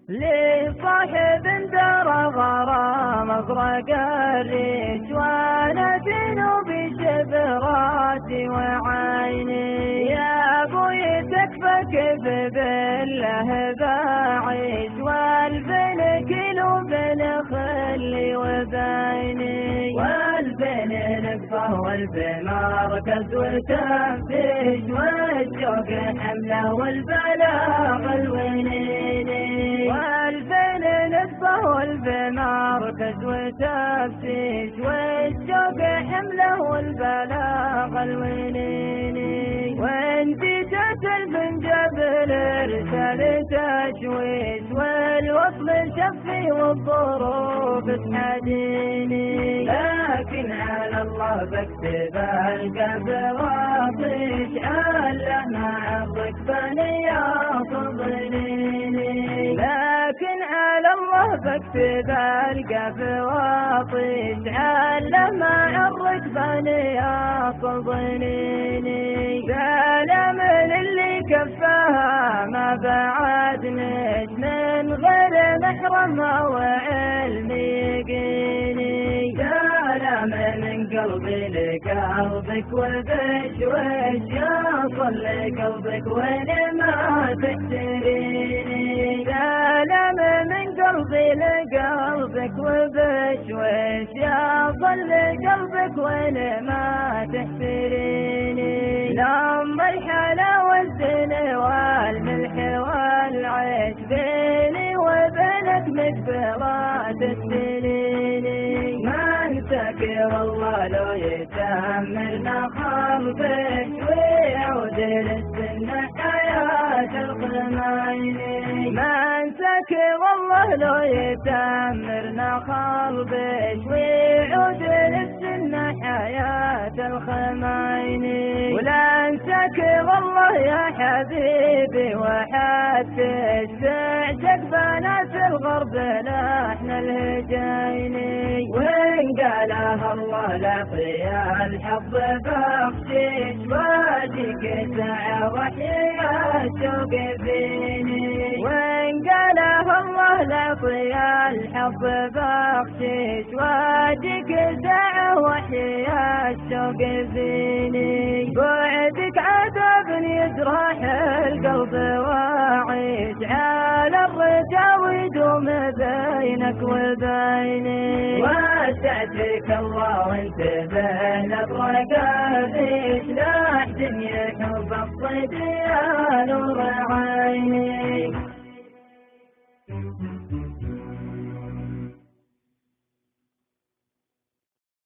لصاحب درى غرام اغرق الريش وانا ذنوبي شبراتي وعيني يا ابوي تكفى بالله بعيش والبن كيلو بن خلي وبيني والبن نقفه والبن مركز وتفتيش والشوق حمله والبلاغ الونيني والبن نقفه والبن مركز وتفتيش والشوق حمله والبلاغ الونيني وانتي البن جبل ارسل تشويش والوصل شفي والظروف تحديني لكن على الله بكتب القلب واطيش على ما عضك بني يصدريني لكن على الله بكتب القلب واطيش على ما عضك بني يصدريني من اللي كفاها ما بعدنيش من غير محرم وعلمي يقيني كلام من قلبي لقلبك وبشوش يصل لقلبك وين ما تشتريني كلام من قلبي لقلبك وبشوش يصل لقلبك وين ما تشتريني لما الحلا والزين والملح والعيش بيني وبينك مقبرات السنيني ما انساك والله لو يتأمرنا خلفك ويعود للسنة حياة الخميني ما انساك والله لو يتأمرنا خلفك ويعود للسنة حياة الخميني ولا انساك والله يا حبيبي وحدش بعشق بنات الغرب لحن الهجيني وإن قالها الله لقيا الحظ بخشيش واجيك ساعة وحيا الشوق فيني وإن قالها الله لقيا الحظ بخشيش واجيك ساعة وحيا الشوق فيني بعدك عذاب يجرح القلب واعيش على الرجا ويدوم بينك وبيني وسعتك الله وانتبه لطرق فيش لا احد يحب الصيد يا نور عيني